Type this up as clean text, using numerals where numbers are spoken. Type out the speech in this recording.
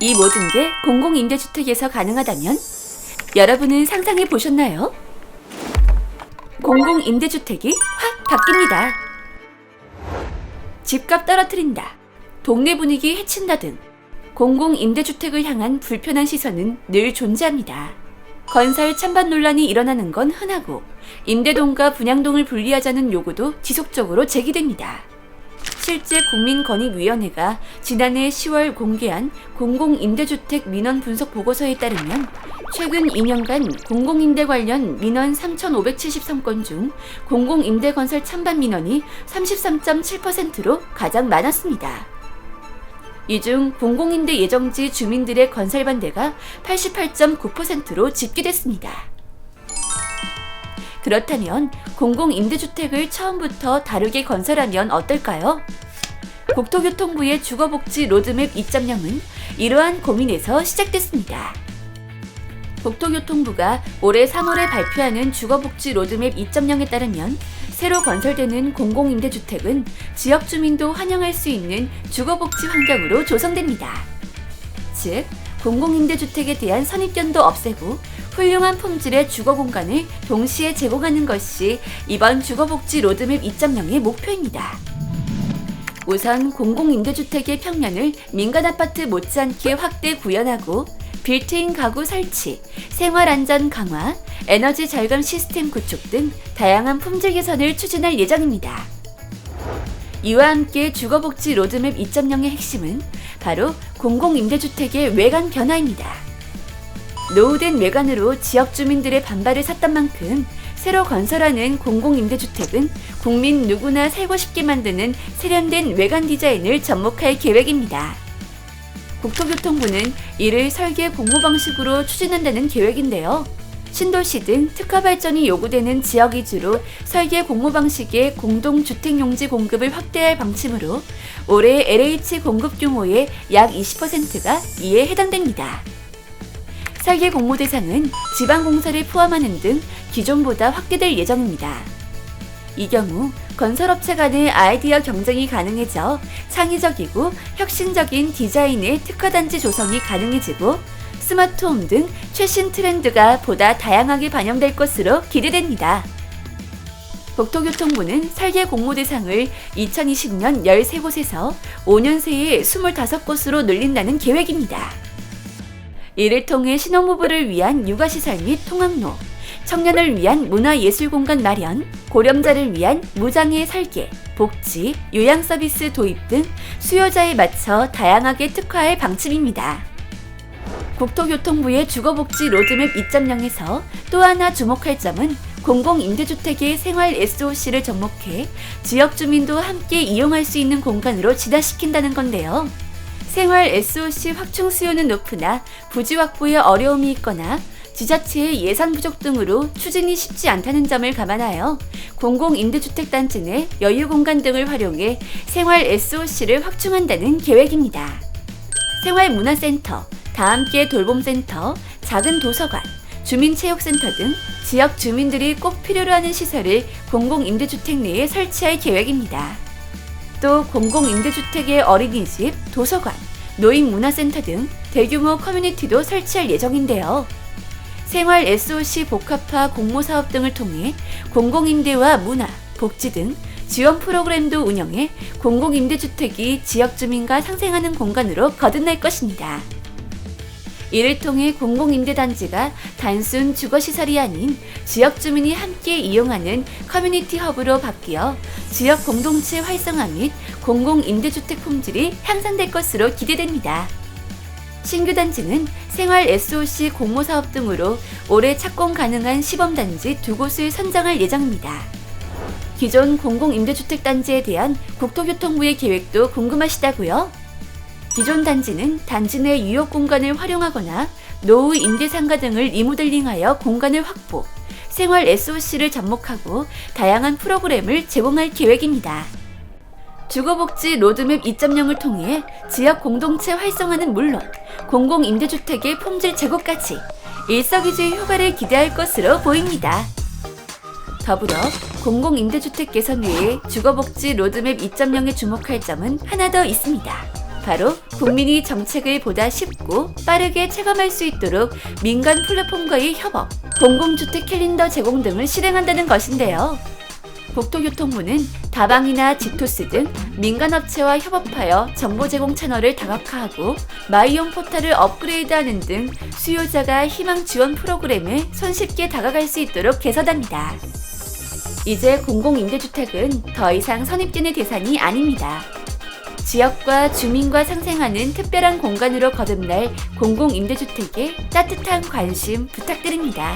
이 모든 게 공공임대주택에서 가능하다면 여러분은 상상해 보셨나요? 공공임대주택이 확 바뀝니다. 집값 떨어뜨린다, 동네 분위기 해친다 등 공공임대주택을 향한 불편한 시선은 늘 존재합니다. 건설 찬반 논란이 일어나는 건 흔하고 임대동과 분양동을 분리하자는 요구도 지속적으로 제기됩니다. 실제 국민권익위원회가 지난해 10월 공개한 공공임대주택 민원 분석 보고서에 따르면 최근 2년간 공공임대 관련 민원 3,573건 중 공공임대 건설 찬반 민원이 33.7%로 가장 많았습니다. 이 중 공공임대 예정지 주민들의 건설 반대가 88.9%로 집계됐습니다. 그렇다면 공공임대주택을 처음부터 다르게 건설하면 어떨까요? 국토교통부의 주거복지 로드맵 2.0은 이러한 고민에서 시작됐습니다. 국토교통부가 올해 3월에 발표하는 주거복지 로드맵 2.0에 따르면 새로 건설되는 공공임대주택은 지역 주민도 환영할 수 있는 주거복지 환경으로 조성됩니다. 즉, 공공임대주택에 대한 선입견도 없애고 훌륭한 품질의 주거 공간을 동시에 제공하는 것이 이번 주거복지 로드맵 2.0의 목표입니다. 우선 공공임대주택의 평면을 민간아파트 못지않게 확대 구현하고 빌트인 가구 설치, 생활안전 강화, 에너지 절감 시스템 구축 등 다양한 품질 개선을 추진할 예정입니다. 이와 함께 주거복지 로드맵 2.0의 핵심은 바로 공공임대주택의 외관 변화입니다. 노후된 외관으로 지역 주민들의 반발을 샀던 만큼 새로 건설하는 공공임대주택은 국민 누구나 살고 싶게 만드는 세련된 외관 디자인을 접목할 계획입니다. 국토교통부는 이를 설계 공모 방식으로 추진한다는 계획인데요. 신도시 등 특화 발전이 요구되는 지역 위주로 설계 공모 방식의 공동주택용지 공급을 확대할 방침으로 올해 LH 공급 규모의 약 20%가 이에 해당됩니다. 설계 공모 대상은 지방공사를 포함하는 등 기존보다 확대될 예정입니다. 이 경우 건설업체 간의 아이디어 경쟁이 가능해져 창의적이고 혁신적인 디자인의 특화단지 조성이 가능해지고 스마트홈 등 최신 트렌드가 보다 다양하게 반영될 것으로 기대됩니다. 국토교통부는 설계 공모 대상을 2020년 13곳에서 5년 새에 25곳으로 늘린다는 계획입니다. 이를 통해 신혼부부를 위한 육아시설 및 통학로, 청년을 위한 문화예술공간 마련, 고령자를 위한 무장애 설계, 복지, 요양 서비스 도입 등 수요자에 맞춰 다양하게 특화할 방침입니다. 국토교통부의 주거복지 로드맵 2.0에서 또 하나 주목할 점은 공공임대주택의 생활 SOC를 접목해 지역 주민도 함께 이용할 수 있는 공간으로 진화시킨다는 건데요. 생활 SOC 확충 수요는 높으나 부지 확보에 어려움이 있거나 지자체의 예산 부족 등으로 추진이 쉽지 않다는 점을 감안하여 공공임대주택 단지 내 여유공간 등을 활용해 생활 SOC를 확충한다는 계획입니다. 생활문화센터, 다함께 돌봄센터, 작은 도서관, 주민체육센터 등 지역 주민들이 꼭 필요로 하는 시설을 공공임대주택 내에 설치할 계획입니다. 또 공공임대주택의 어린이집, 도서관, 노인문화센터 등 대규모 커뮤니티도 설치할 예정인데요. 생활 SOC 복합화 공모사업 등을 통해 공공임대와 문화, 복지 등 지원 프로그램도 운영해 공공임대주택이 지역 주민과 상생하는 공간으로 거듭날 것입니다. 이를 통해 공공임대단지가 단순 주거시설이 아닌 지역 주민이 함께 이용하는 커뮤니티 허브로 바뀌어 지역 공동체 활성화 및 공공임대주택 품질이 향상될 것으로 기대됩니다. 신규 단지는 생활 SOC 공모사업 등으로 올해 착공 가능한 시범단지 2곳을 선정할 예정입니다. 기존 공공임대주택 단지에 대한 국토교통부의 계획도 궁금하시다고요? 기존 단지는 단지 내 유역 공간을 활용하거나 노후 임대상가 등을 리모델링하여 공간을 확보, 생활 SOC를 접목하고 다양한 프로그램을 제공할 계획입니다. 주거복지 로드맵 2.0을 통해 지역 공동체 활성화는 물론 공공임대주택의 품질 제고까지 일석이조의 효과를 기대할 것으로 보입니다. 더불어 공공임대주택 개선 외에 주거복지 로드맵 2.0에 주목할 점은 하나 더 있습니다. 바로 국민이 정책을 보다 쉽고 빠르게 체감할 수 있도록 민간 플랫폼과의 협업, 공공주택 캘린더 제공 등을 실행한다는 것인데요. 국토교통부는 다방이나 지토스 등 민간업체와 협업하여 정보 제공 채널을 다각화하고 마이용 포털을 업그레이드하는 등 수요자가 희망 지원 프로그램에 손쉽게 다가갈 수 있도록 개선합니다. 이제 공공임대주택은 더 이상 선입견의 대상이 아닙니다. 지역과 주민과 상생하는 특별한 공간으로 거듭날 공공임대주택에 따뜻한 관심 부탁드립니다.